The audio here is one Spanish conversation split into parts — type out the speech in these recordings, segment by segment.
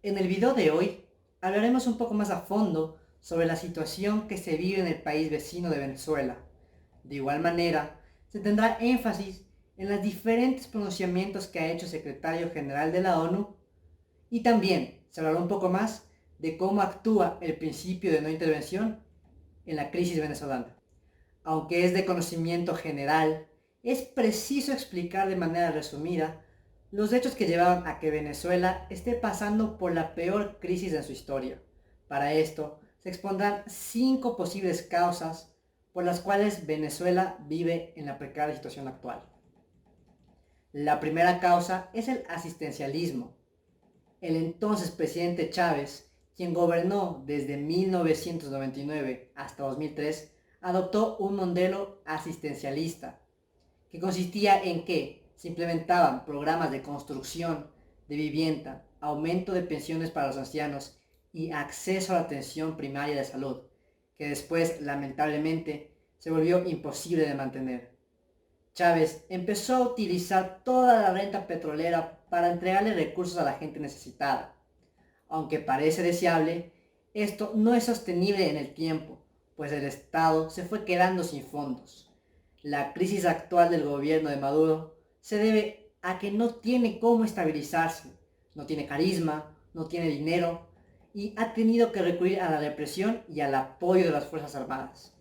En el video de hoy hablaremos un poco más a fondo sobre la situación que se vive en el país vecino de Venezuela. De igual manera, se tendrá énfasis en los diferentes pronunciamientos que ha hecho el secretario general de la ONU y también se hablará un poco más de cómo actúa el principio de no intervención en la crisis venezolana. Aunque es de conocimiento general, es preciso explicar de manera resumida los hechos que llevaron a que Venezuela esté pasando por la peor crisis en su historia. Para esto, se expondrán 5 posibles causas por las cuales Venezuela vive en la precaria situación actual. La primera causa es el asistencialismo. El entonces presidente Chávez, quien gobernó desde 1999 hasta 2003, adoptó un modelo asistencialista, que consistía en que se implementaban programas de construcción de vivienda, aumento de pensiones para los ancianos y acceso a la atención primaria de salud, que después, lamentablemente, se volvió imposible de mantener. Chávez empezó a utilizar toda la renta petrolera para entregarle recursos a la gente necesitada. Aunque parece deseable, esto no es sostenible en el tiempo, pues el Estado se fue quedando sin fondos. La crisis actual del gobierno de Maduro se debe a que no tiene cómo estabilizarse, no tiene carisma, no tiene dinero y ha tenido que recurrir a la represión y al apoyo de las Fuerzas Armadas.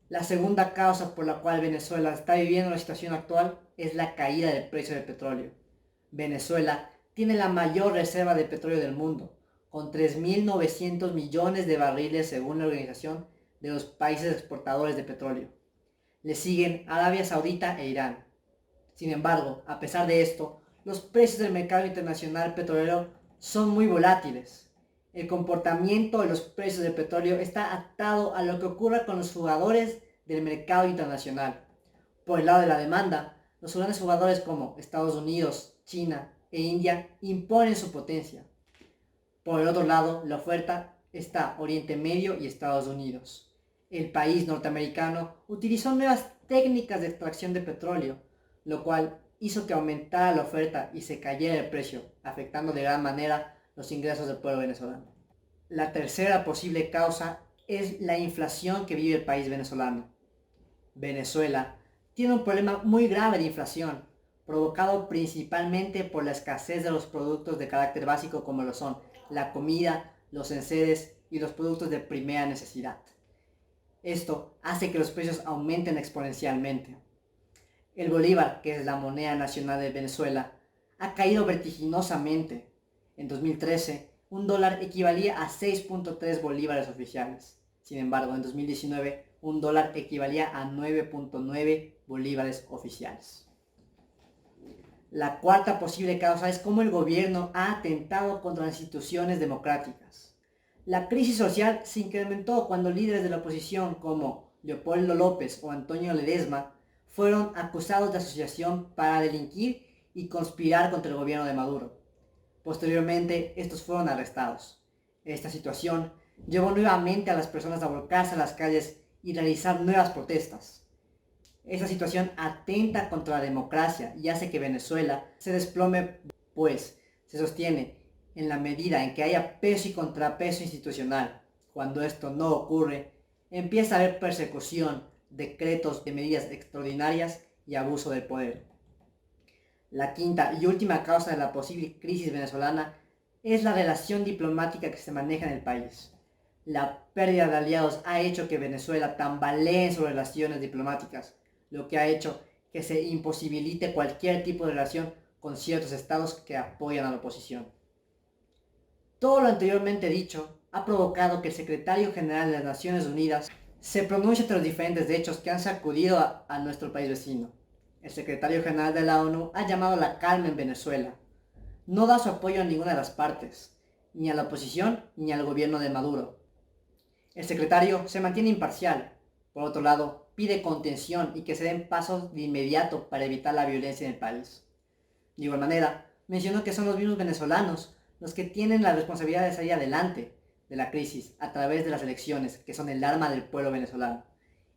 La segunda causa por la cual Venezuela está viviendo la situación actual es la caída del precio del petróleo. Venezuela tiene la mayor reserva de petróleo del mundo, con 3.900 millones de barriles según la Organización de los Países Exportadores de Petróleo. Le siguen Arabia Saudita e Irán. Sin embargo, a pesar de esto, los precios del mercado internacional petrolero son muy volátiles. El comportamiento de los precios del petróleo está atado a lo que ocurra con los jugadores del mercado internacional. Por el lado de la demanda, los grandes jugadores como Estados Unidos, China e India imponen su potencia. Por el otro lado, la oferta está Oriente Medio y Estados Unidos. El país norteamericano utilizó nuevas técnicas de extracción de petróleo, lo cual hizo que aumentara la oferta y se cayera el precio, afectando de gran manera los ingresos del pueblo venezolano. La tercera posible causa es la inflación que vive el país venezolano. Venezuela tiene un problema muy grave de inflación, provocado principalmente por la escasez de los productos de carácter básico como lo son la comida, los enseres y los productos de primera necesidad. Esto hace que los precios aumenten exponencialmente. El bolívar, que es la moneda nacional de Venezuela, ha caído vertiginosamente. En 2013, un dólar equivalía a 6.3 bolívares oficiales. Sin embargo, en 2019, un dólar equivalía a 9.9 bolívares oficiales. La cuarta posible causa es cómo el gobierno ha atentado contra las instituciones democráticas. La crisis social se incrementó cuando líderes de la oposición como Leopoldo López o Antonio Ledesma fueron acusados de asociación para delinquir y conspirar contra el gobierno de Maduro. Posteriormente, estos fueron arrestados. Esta situación llevó nuevamente a las personas a volcarse a las calles y realizar nuevas protestas. Esta situación atenta contra la democracia y hace que Venezuela se desplome, pues se sostiene en la medida en que haya peso y contrapeso institucional. Cuando esto no ocurre, empieza a haber persecución, decretos de medidas extraordinarias y abuso del poder. La quinta y última causa de la posible crisis venezolana es la relación diplomática que se maneja en el país. La pérdida de aliados ha hecho que Venezuela tambalee en sus relaciones diplomáticas, lo que ha hecho que se imposibilite cualquier tipo de relación con ciertos estados que apoyan a la oposición. Todo lo anteriormente dicho ha provocado que el secretario general de las Naciones Unidas se pronuncie entre los diferentes hechos que han sacudido a nuestro país vecino. El secretario general de la ONU ha llamado a la calma en Venezuela. No da su apoyo a ninguna de las partes, ni a la oposición ni al gobierno de Maduro. El secretario se mantiene imparcial. Por otro lado, pide contención y que se den pasos de inmediato para evitar la violencia en el país. De igual manera, mencionó que son los mismos venezolanos los que tienen la responsabilidad de salir adelante de la crisis a través de las elecciones, que son el arma del pueblo venezolano.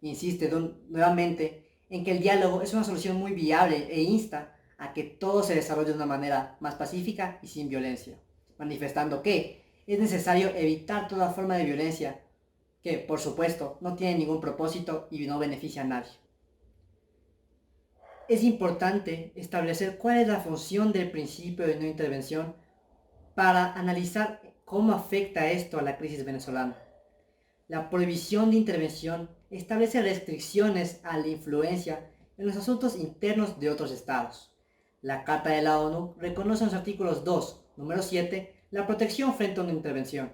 Insiste nuevamente en que el diálogo es una solución muy viable e insta a que todo se desarrolle de una manera más pacífica y sin violencia. manifestando que es necesario evitar toda forma de violencia que, por supuesto, no tiene ningún propósito y no beneficia a nadie. Es importante establecer cuál es la función del principio de no intervención para analizar cómo afecta esto a la crisis venezolana. La prohibición de intervención establece restricciones a la influencia en los asuntos internos de otros estados. La Carta de la ONU reconoce en los artículos 2, número 7, la protección frente a una intervención.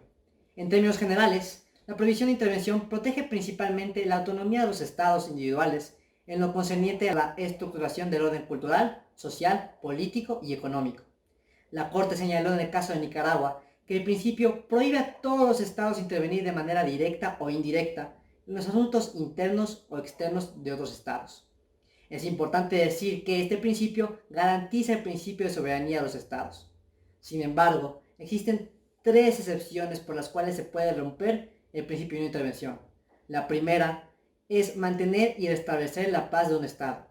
En términos generales, la prohibición de intervención protege principalmente la autonomía de los estados individuales en lo concerniente a la estructuración del orden cultural, social, político y económico. La Corte señaló en el caso de Nicaragua que el principio prohíbe a todos los estados intervenir de manera directa o indirecta en los asuntos internos o externos de otros estados. Es importante decir que este principio garantiza el principio de soberanía de los estados. Sin embargo, existen tres excepciones por las cuales se puede romper el principio de no intervención. La primera es mantener y restablecer la paz de un estado.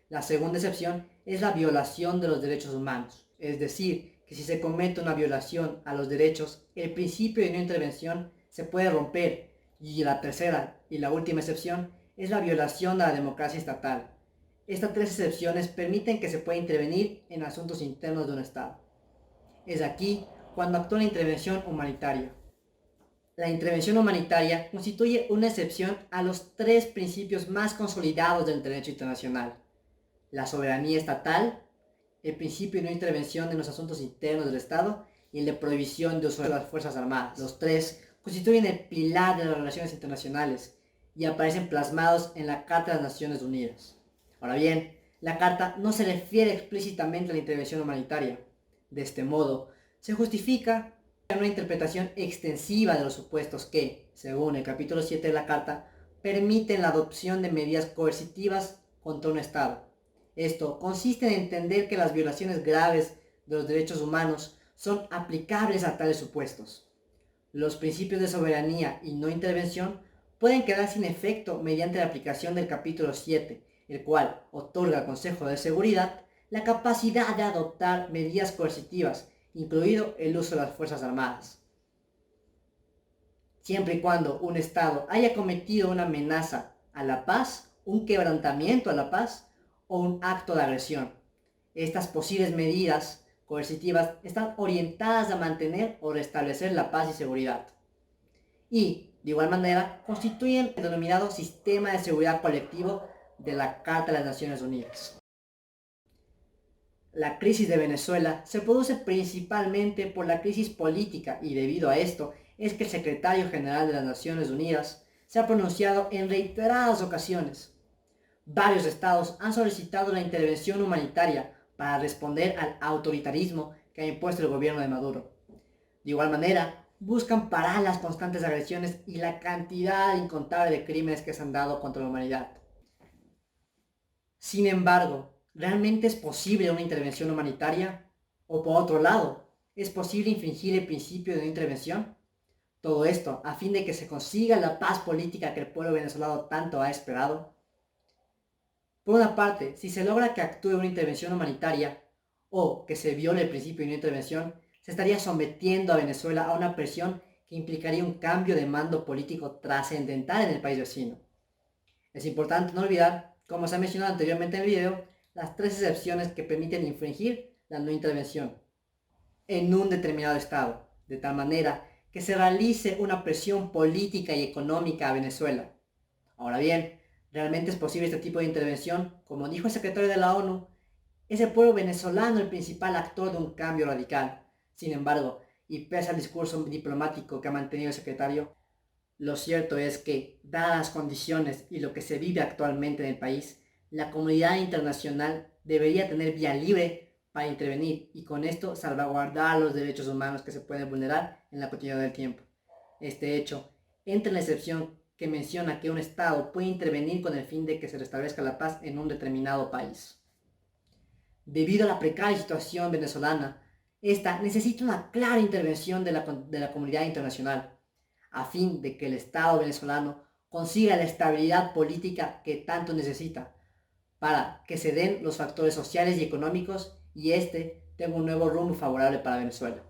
La segunda excepción es la violación de los derechos humanos, es decir, que si se comete una violación a los derechos, el principio de no intervención se puede romper. Y la tercera y la última excepción es la violación a la democracia estatal. Estas tres excepciones permiten que se pueda intervenir en asuntos internos de un Estado. Es aquí cuando actúa la intervención humanitaria. La intervención humanitaria constituye una excepción a los tres principios más consolidados del derecho internacional: la soberanía estatal, el principio de no intervención en los asuntos internos del Estado y el de prohibición de uso de las Fuerzas Armadas. Los tres constituyen el pilar de las relaciones internacionales y aparecen plasmados en la Carta de las Naciones Unidas. Ahora bien, la Carta no se refiere explícitamente a la intervención humanitaria. De este modo, se justifica una interpretación extensiva de los supuestos que, según el capítulo 7 de la Carta, permiten la adopción de medidas coercitivas contra un Estado. Esto consiste en entender que las violaciones graves de los derechos humanos son aplicables a tales supuestos. Los principios de soberanía y no intervención pueden quedar sin efecto mediante la aplicación del capítulo 7, el cual otorga al Consejo de Seguridad la capacidad de adoptar medidas coercitivas, incluido el uso de las Fuerzas Armadas, siempre y cuando un Estado haya cometido una amenaza a la paz, un quebrantamiento a la paz o un acto de agresión. Estas posibles medidas coercitivas están orientadas a mantener o restablecer la paz y seguridad. Y, de igual manera, constituyen el denominado sistema de seguridad colectivo de la Carta de las Naciones Unidas. La crisis de Venezuela se produce principalmente por la crisis política y debido a esto es que el secretario general de las Naciones Unidas se ha pronunciado en reiteradas ocasiones. Varios estados han solicitado la intervención humanitaria para responder al autoritarismo que ha impuesto el gobierno de Maduro. De igual manera, buscan parar las constantes agresiones y la cantidad incontable de crímenes que se han dado contra la humanidad. Sin embargo, ¿realmente es posible una intervención humanitaria? O por otro lado, ¿es posible infringir el principio de no intervención? Todo esto a fin de que se consiga la paz política que el pueblo venezolano tanto ha esperado. Por una parte, si se logra que actúe una intervención humanitaria o que se viole el principio de no intervención, se estaría sometiendo a Venezuela a una presión que implicaría un cambio de mando político trascendental en el país vecino. Es importante no olvidar, como se ha mencionado anteriormente en el video, las tres excepciones que permiten infringir la no intervención en un determinado estado, de tal manera que se realice una presión política y económica a Venezuela. Ahora bien, ¿realmente es posible este tipo de intervención? Como dijo el secretario de la ONU, es el pueblo venezolano el principal actor de un cambio radical. Sin embargo, y pese al discurso diplomático que ha mantenido el secretario, lo cierto es que, dadas las condiciones y lo que se vive actualmente en el país, la comunidad internacional debería tener vía libre para intervenir y con esto salvaguardar los derechos humanos que se pueden vulnerar en la continuidad del tiempo. Este hecho entra en la excepción que menciona que un Estado puede intervenir con el fin de que se restablezca la paz en un determinado país. Debido a la precaria situación venezolana, esta necesita una clara intervención de la comunidad internacional, a fin de que el Estado venezolano consiga la estabilidad política que tanto necesita, para que se den los factores sociales y económicos y este tenga un nuevo rumbo favorable para Venezuela.